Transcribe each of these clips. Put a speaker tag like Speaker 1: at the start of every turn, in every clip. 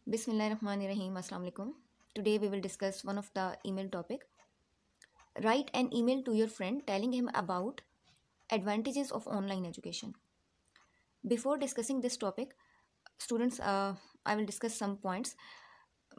Speaker 1: Bismillahirrahmanirrahim. Assalamu alaikum. Today we will discuss one of the email topic. Write an email to your friend telling him about advantages of online education. Before discussing this topic, students, I will discuss some points.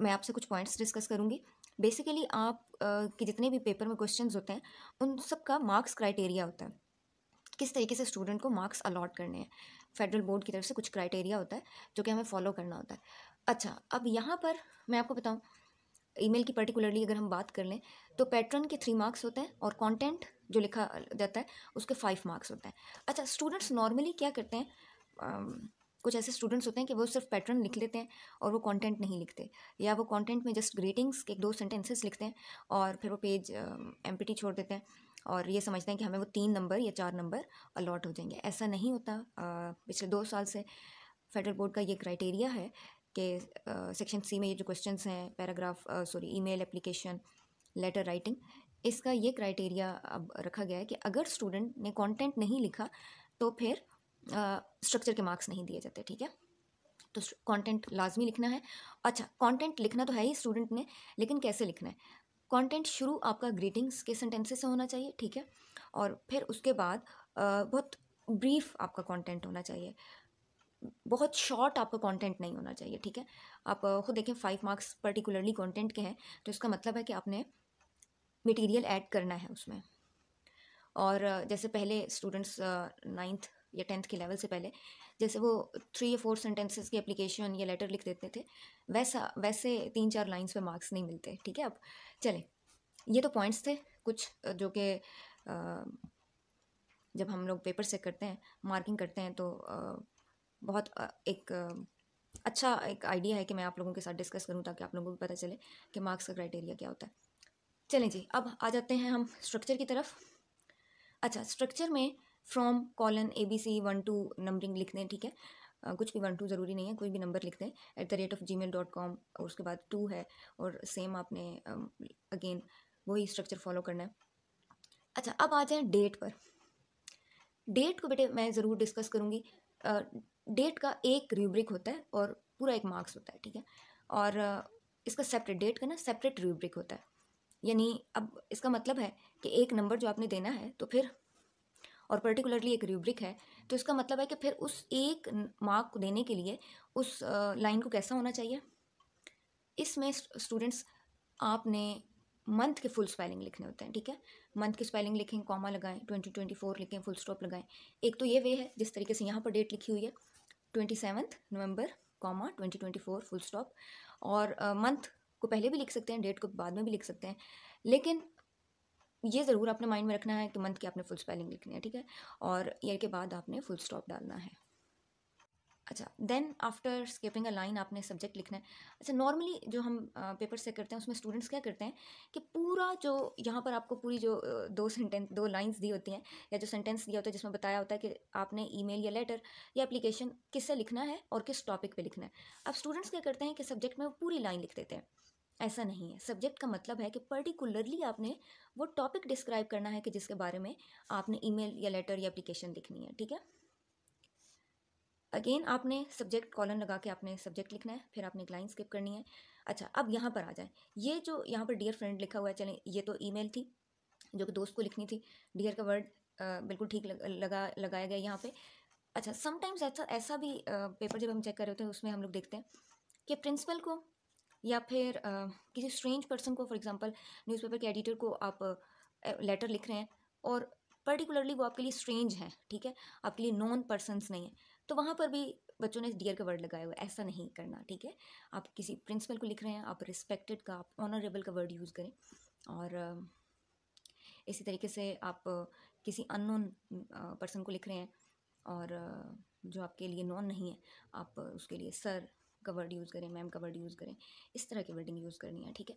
Speaker 1: मैं आपसे कुछ points discuss करूँगी. Basically आप के जितने भी paper में questions होते हैं उन सब का मार्क्स क्राइटेरिया होता है. किस तरीके से स्टूडेंट को मार्क्स अलॉट करने हैं. फेडरल बोर्ड की तरफ से कुछ क्राइटेरिया होता है जो कि हमें फॉलो करना होता है. अच्छा, अब यहाँ पर मैं आपको बताऊँ, ईमेल की पर्टिकुलरली अगर हम बात कर लें तो पैटर्न के 3 मार्क्स होते हैं और कंटेंट जो लिखा जाता है उसके 5 मार्क्स होते हैं. अच्छा, स्टूडेंट्स नॉर्मली क्या करते हैं, कुछ ऐसे स्टूडेंट्स होते हैं कि वो सिर्फ पैटर्न लिख लेते हैं और वो कंटेंट नहीं लिखते, या वो कंटेंट में जस्ट ग्रीटिंग्स के 2 सेंटेंसेस लिखते हैं और फिर वो पेज एम्प्टी छोड़ देते हैं और ये समझते हैं कि हमें वो 3 नंबर या 4 नंबर अलॉट हो जाएंगे. ऐसा नहीं होता. पिछले 2 साल से फेडरल बोर्ड का ये क्राइटेरिया है कि सेक्शन सी में ये जो क्वेश्चंस हैं, paragraph email application, letter writing, इसका ये क्राइटेरिया अब रखा गया है कि अगर स्टूडेंट ने कंटेंट नहीं लिखा तो फिर स्ट्रक्चर के मार्क्स नहीं दिए जाते. ठीक है, तो कंटेंट लाजमी लिखना है. अच्छा, कंटेंट लिखना तो है ही स्टूडेंट ने, लेकिन कैसे लिखना है. कंटेंट शुरू आपका ग्रीटिंग्स के सेंटेंसेस से होना चाहिए. ठीक है, और फिर उसके बाद बहुत ब्रीफ आपका कंटेंट होना चाहिए, बहुत शॉर्ट आपका कंटेंट नहीं होना चाहिए. ठीक है, आप खुद देखें 5 मार्क्स पर्टिकुलरली कंटेंट के हैं तो इसका मतलब है कि आपने मटेरियल ऐड करना है उसमें. और जैसे पहले स्टूडेंट्स 9th या 10th के लेवल से पहले जैसे वो 3 या 4 सेंटेंसेस की एप्लीकेशन या लेटर लिख देते थे, वैसे 3-4 लाइंस पे मार्क्स नहीं मिलते. ठीक है, अब चले, ये तो पॉइंट्स थे कुछ जो कि जब हम लोग पेपर से करते हैं, मार्किंग करते हैं तो बहुत एक अच्छा एक आइडिया है कि मैं आप लोगों के साथ डिस्कस करूं ताकि आप लोगों को पता चले कि मार्क्स का क्राइटेरिया क्या होता है. चलें जी, अब आ जाते हैं हम स्ट्रक्चर की तरफ. अच्छा, स्ट्रक्चर में from colon ABC 1 to numbering लिख दें. ठीक है, कुछ भी 1-2 ज़रूरी नहीं है, कोई भी नंबर लिख दें @gmail.com और उसके बाद 2 है और सेम आपने अगेन वही स्ट्रक्चर फॉलो करना है. अच्छा, अब आ जाएँ डेट पर. डेट को बेटे मैं ज़रूर डिस्कस करूँगी. डेट का एक रूब्रिक होता है और पूरा एक मार्क्स होता है. ठीक है, और इसका सेपरेट, डेट का ना सेपरेट रूब्रिक होता है. यानी अब इसका मतलब है कि एक नंबर जो आपने देना है तो फिर, और पर्टिकुलरली एक रूब्रिक है, तो इसका मतलब है कि फिर उस एक मार्क को देने के लिए उस लाइन को कैसा होना चाहिए. इसमें स्टूडेंट्स आपने मंथ के फुल स्पेलिंग लिखने होते हैं. ठीक है, मंथ की स्पेलिंग लिखें, कॉमा लगाएं, 2024 लिखें, फुल स्टॉप लगाएं. एक तो ये वे है जिस तरीके से यहाँ पर डेट लिखी हुई है 27 नवंबर, कॉमा 2024 फुल स्टॉप. और मंथ को पहले भी लिख सकते हैं, डेट को बाद में भी लिख सकते हैं, लेकिन ये ज़रूर अपने माइंड में रखना है कि मंथ की आपने फुल स्पेलिंग लिखनी है. ठीक है, और ईयर के बाद आपने फुल स्टॉप डालना है. अच्छा, then after skipping a line आपने सब्जेक्ट लिखना है. अच्छा, नॉर्मली जो हम पेपर से करते हैं उसमें स्टूडेंट्स क्या करते हैं कि पूरा जो यहाँ पर आपको पूरी जो 2 लाइंस दी होती हैं या जो सेंटेंस दिया होता है जिसमें बताया होता है कि आपने ईमेल या लेटर या एप्लीकेशन किससे लिखना है और किस टॉपिक पे लिखना है. अब स्टूडेंट्स क्या करते हैं कि सब्जेक्ट में वो पूरी लाइन लिख देते हैं. ऐसा नहीं है. सब्जेक्ट का मतलब है कि पर्टिकुलरली आपने वो टॉपिक डिस्क्राइब करना है कि जिसके बारे में आपने ईमेल या लेटर या एप्लीकेशन लिखनी है. ठीक है, अगेन आपने सब्जेक्ट कॉलन लगा के आपने सब्जेक्ट लिखना है, फिर आपने एक लाइन स्किप करनी है. अच्छा, अब यहाँ पर आ जाए, ये जो यहाँ पर डियर फ्रेंड लिखा हुआ है, चलें ये तो ईमेल थी जो कि दोस्त को लिखनी थी. डियर का वर्ड बिल्कुल ठीक लगाया गया यहाँ पे. अच्छा, समटाइम्स ऐसा भी पेपर जब हम चेक कर रहे होते हैं उसमें हम लोग देखते हैं कि प्रिंसिपल को या फिर किसी स्ट्रेंज पर्सन को, फॉर एग्जांपल न्यूज़पेपर के एडिटर को आप लेटर लिख रहे हैं और पर्टिकुलरली वो आपके लिए स्ट्रेंज है. ठीक है, आपके लिए नॉन पर्सनस नहीं है, तो वहाँ पर भी बच्चों ने डियर का वर्ड लगाया हुआ है. ऐसा नहीं करना. ठीक है, आप किसी प्रिंसिपल को लिख रहे हैं, आप रिस्पेक्टेड का, आप ऑनरेबल का वर्ड यूज़ करें. और इसी तरीके से आप किसी अननोन पर्सन को लिख रहे हैं और जो आपके लिए नॉन नहीं है, आप उसके लिए सर का वर्ड यूज़ करें, मैम का वर्ड यूज़ करें. इस तरह की वर्डिंग यूज़ करनी है. ठीक है,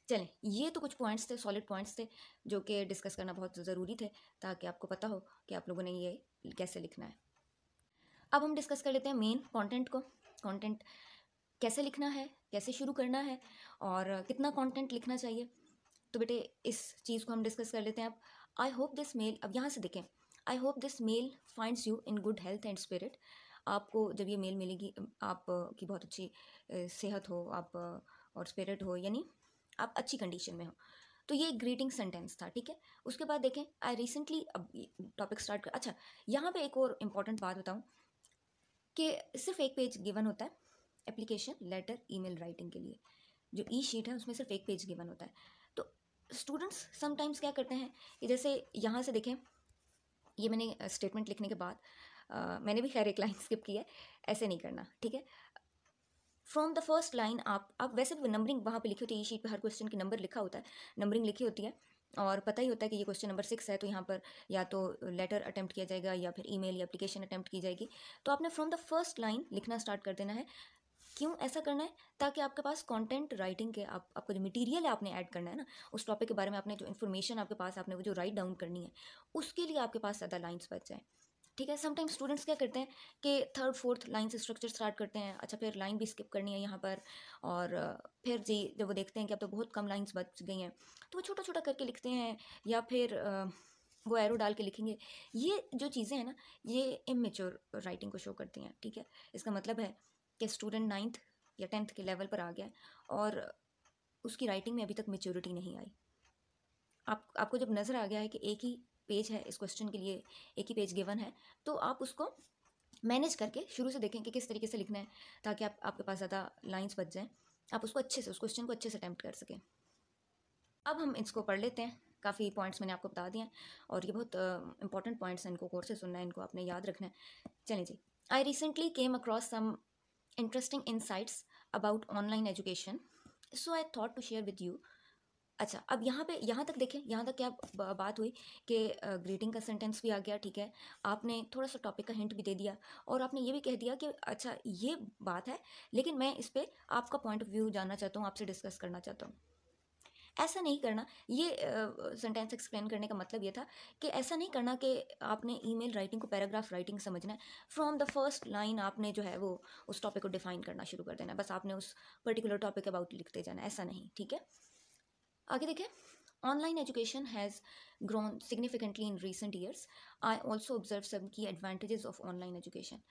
Speaker 1: चलें, ये तो कुछ पॉइंट्स थे, सॉलिड पॉइंट्स थे जो कि डिस्कस करना बहुत ज़रूरी थे ताकि आपको पता हो कि आप लोगों ने ये कैसे लिखना है. अब हम डिस्कस कर लेते हैं मेन कंटेंट को. कंटेंट कैसे लिखना है, कैसे शुरू करना है और कितना कंटेंट लिखना चाहिए. तो बेटे इस चीज़ को हम डिस्कस कर लेते हैं. अब आई होप दिस मेल, अब यहाँ से देखें, I hope this mail finds you in good health and spirit. आपको जब ये मेल मिलेगी, आप की बहुत अच्छी सेहत हो, आप और स्पिरिट हो, यानी आप अच्छी कंडीशन में हो। तो ये ग्रीटिंग सेंटेंस था, ठीक है। उसके बाद देखें, आई रिसेंटली, अब टॉपिक स्टार्ट कर, अच्छा यहाँ पे एक और इम्पॉर्टेंट बात बताऊँ कि सिर्फ एक पेज गिवन होता है एप्लीकेशन लेटर ईमेल राइटिंग के लिए। जो ई शीट है उसमें सिर्फ एक पेज गिवन होता है। तो स्टूडेंट्स समटाइम्स क्या करते हैं कि जैसे यहाँ से देखें, ये मैंने स्टेटमेंट लिखने के बाद मैंने भी खैर एक लाइन स्किप की है, ऐसे नहीं करना, ठीक है। फ्रॉम द फर्स्ट लाइन आप वैसे भी नंबरिंग वहाँ पे लिखी होती है, ई शीट पे हर क्वेश्चन की नंबर लिखा होता है, नंबरिंग लिखी होती है, और पता ही होता है कि ये क्वेश्चन नंबर 6 है, तो यहाँ पर या तो लेटर अटेम्प्ट किया जाएगा या फिर ईमेल या एप्लीकेशन अटेम्प्ट की जाएगी। तो आपने फ्रॉम द फर्स्ट लाइन लिखना स्टार्ट कर देना है। क्यों ऐसा करना है? ताकि आपके पास कंटेंट राइटिंग के आपको जो मटेरियल है आपने ऐड करना है ना, उस टॉपिक के बारे में आपने जो इन्फॉर्मेशन आपके पास आपने वो जो राइट डाउन करनी है, उसके लिए आपके पास ज़्यादा लाइन्स बच जाए, ठीक है। समटाइम्स स्टूडेंट्स क्या करते हैं कि थर्ड फोर्थ लाइन से स्ट्रक्चर स्टार्ट करते हैं, अच्छा फिर लाइन भी स्किप करनी है यहाँ पर, और फिर जी जब वो देखते हैं कि अब तो बहुत कम लाइन्स बच गई हैं, तो वो छोटा छोटा करके लिखते हैं, या फिर वो एरो डाल के लिखेंगे। ये जो चीज़ें हैं ना, ये इमेच्योर राइटिंग को शो करती हैं, ठीक है। इसका मतलब है कि स्टूडेंट 9th या 10th के लेवल पर आ गया है और उसकी राइटिंग में अभी तक मेच्योरिटी नहीं आई। आपको जब नज़र आ गया है कि एक ही पेज है इस क्वेश्चन के लिए, एक ही पेज गिवन है, तो आप उसको मैनेज करके शुरू से देखें कि किस तरीके से लिखना है, ताकि आपके पास ज़्यादा लाइंस बच जाएं, आप उसको अच्छे से उस क्वेश्चन को अच्छे से अटैम्प्ट कर सकें। अब हम इसको पढ़ लेते हैं। काफ़ी पॉइंट्स मैंने आपको बता दिए हैं और ये बहुत इंपॉर्टेंट पॉइंट्स हैं, इनको गौर से सुनना है, इनको आपने याद रखना है। चलें जी। I recently came across some interesting insights about online education, so I thought to share with you. अच्छा, अब यहाँ तक देखें, यहाँ तक क्या बात हुई कि ग्रीटिंग का सेंटेंस भी आ गया, ठीक है। आपने थोड़ा सा टॉपिक का हिंट भी दे दिया और आपने ये भी कह दिया कि अच्छा ये बात है, लेकिन मैं इस पर आपका पॉइंट ऑफ व्यू जानना चाहता हूँ, आपसे डिस्कस करना चाहता हूँ। ऐसा नहीं करना। ये सेंटेंस एक्सप्लेन करने का मतलब ये था कि ऐसा नहीं करना कि आपने ईमेल राइटिंग को पैराग्राफ राइटिंग समझना है। फ्रॉम द फर्स्ट लाइन आपने जो है वो उस टॉपिक को डिफाइन करना शुरू कर देना है, बस आपने उस पर्टिकुलर टॉपिक अबाउट लिखते जाना, ऐसा नहीं, ठीक है। आगे देखें, online education has grown significantly in recent years. I also observe some key advantages of online education.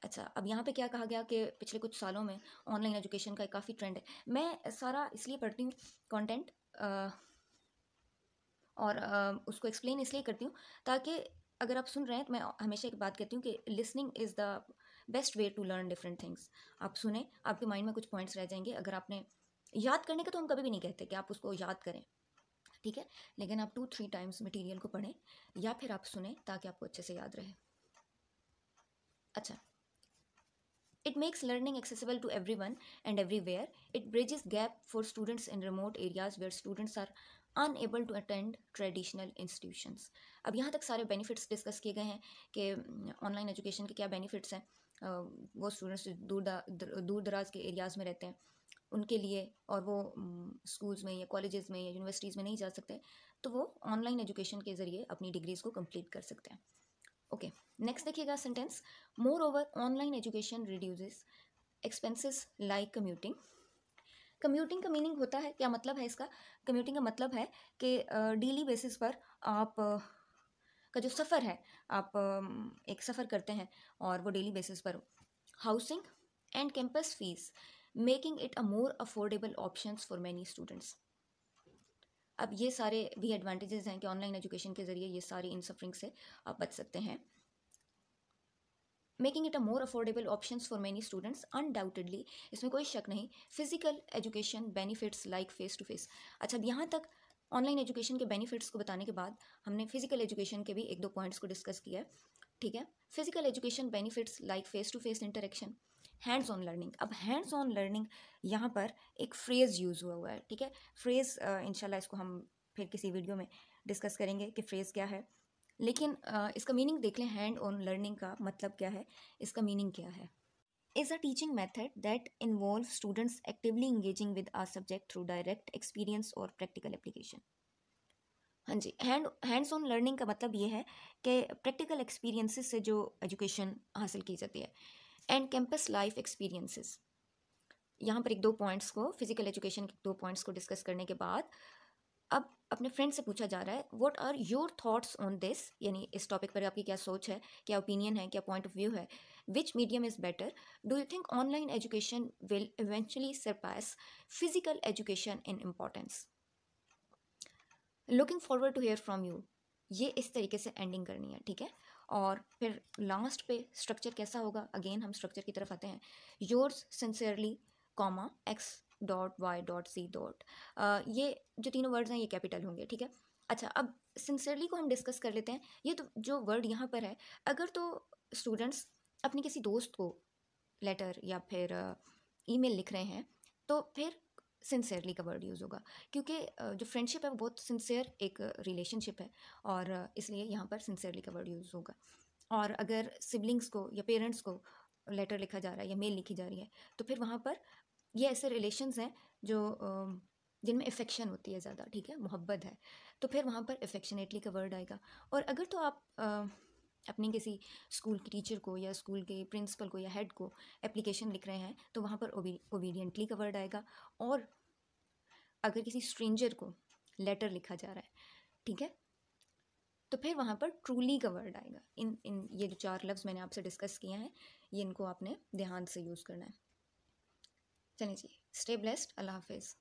Speaker 1: अच्छा, अब यहाँ पे क्या कहा गया कि पिछले कुछ सालों में ऑनलाइन एजुकेशन का काफ़ी ट्रेंड है। मैं सारा इसलिए पढ़ती हूँ कंटेंट और उसको एक्सप्लेन इसलिए करती हूँ ताकि अगर आप सुन रहे हैं तो मैं हमेशा एक बात कहती हूँ कि listening is the best way to learn different things. आप सुने, आपके माइंड में कुछ पॉइंट्स रह जाएंगे। अगर आपने याद करने का तो हम कभी भी नहीं कहते कि आप उसको याद करें, ठीक है, लेकिन आप 2-3 टाइम्स मटेरियल को पढ़ें या फिर आप सुने ताकि आपको अच्छे से याद रहे। अच्छा, it makes learning accessible to everyone and everywhere. It bridges gap for students in remote areas where students are unable to attend traditional institutions. अब यहाँ तक सारे बेनिफिट्स डिस्कस किए गए हैं कि ऑनलाइन एजुकेशन के क्या बेनिफिट्स हैं। वो स्टूडेंट्स दूर दराज के एरियाज़ में रहते हैं उनके लिए, और वो स्कूल्स में या कॉलेजेस में या यूनिवर्सिटीज़ में नहीं जा सकते, तो वो ऑनलाइन एजुकेशन के ज़रिए अपनी डिग्रीज़ को कंप्लीट कर सकते हैं। ओके, नेक्स्ट देखिएगा sentence, moreover online education reduces expenses like commuting. Commuting का मीनिंग होता है, क्या मतलब है इसका? कम्यूटिंग का मतलब है कि डेली बेसिस पर आप का जो सफ़र है, आप एक सफ़र करते हैं और वो डेली बेसिस पर housing and campus fees making it a more affordable options for many students. अब ये सारे भी एडवांटेजेस हैं कि ऑनलाइन एजुकेशन के ज़रिए ये सारी इन सफरिंग से आप बच सकते हैं। Making it a more affordable options for many students, undoubtedly, इसमें कोई शक नहीं, physical education benefits like face to face. अच्छा, अब यहाँ तक ऑनलाइन एजुकेशन के बेनिफिट्स को बताने के बाद हमने फिजिकल एजुकेशन के भी 1-2 पॉइंट्स को डिस्कस किया है, ठीक है। Physical education benefits like face to face interaction, hands on learning. अब हैंड्स ऑन लर्निंग यहाँ पर एक फ्रेज़ यूज़ हुआ है, ठीक है। फ्रेज़ इंशाल्लाह इसको हम फिर किसी वीडियो में डिस्कस करेंगे कि फ्रेज़ क्या है, लेकिन इसका मीनिंग देख लें। हैंड ऑन लर्निंग का मतलब क्या है, इसका मीनिंग क्या है? Is a teaching method that involve students actively engaging with a subject through direct experience और प्रैक्टिकल एप्लीकेशन। हाँ जी, हैंड्स ऑन लर्निंग का मतलब ये है कि प्रैक्टिकल एक्सपीरियंसेस से जो एजुकेशन हासिल की जाती है, एंड कैंपस लाइफ एक्सपीरियंसेस। यहाँ पर 1-2 पॉइंट्स को, फिजिकल एजुकेशन के 2 पॉइंट्स को डिस्कस करने के बाद अब अपने फ्रेंड से पूछा जा रहा है, what are your thoughts on this, यानी इस टॉपिक पर आपकी क्या सोच है, क्या ओपिनियन है, क्या पॉइंट ऑफ व्यू है। which medium is better? Do you think online education will eventually surpass physical education in importance? Looking forward to hear from you. ये इस तरीके से एंडिंग करनी है, ठीक है। और फिर लास्ट पे स्ट्रक्चर कैसा होगा, अगेन हम स्ट्रक्चर की तरफ आते हैं। Yours sincerely comma x.y.z. ये जो तीनों वर्ड्स हैं ये कैपिटल होंगे, ठीक है। अच्छा, अब सिंसियरली को हम डिस्कस कर लेते हैं। ये तो जो वर्ड यहाँ पर है, अगर तो स्टूडेंट्स अपने किसी दोस्त को लेटर या फिर ईमेल लिख रहे हैं तो फिर सिंसियरली का वर्ड यूज़ होगा, क्योंकि जो फ्रेंडशिप है वो बहुत सिंसियर एक रिलेशनशिप है, और इसलिए यहाँ पर सिंसियरली का वर्ड यूज़ होगा। और अगर सिबलिंग्स को या पेरेंट्स को लेटर लिखा जा रहा है या मेल लिखी जा रही है तो फिर वहाँ पर ये ऐसे रिलेशंस हैं जो जिनमें इफेक्शन होती है ज़्यादा, ठीक है, मोहब्बत है, तो फिर वहाँ पर इफेक्शनेटली का वर्ड आएगा। और अगर तो आप अपने किसी स्कूल के टीचर को या स्कूल के प्रिंसिपल को या हेड को एप्लीकेशन लिख रहे हैं तो वहाँ पर ओबीडियंटली का वर्ड आएगा। और अगर किसी स्ट्रेंजर को लेटर लिखा जा रहा है, ठीक है, तो फिर वहाँ पर ट्रूली का वर्ड आएगा। इन ये जो 4 लफ्ज़ मैंने आपसे डिस्कस किए हैं, ये इनको आपने ध्यान से यूज़ करना है। चलिए जी, स्टे ब्लेस्ड, अल्लाह हाफिज़।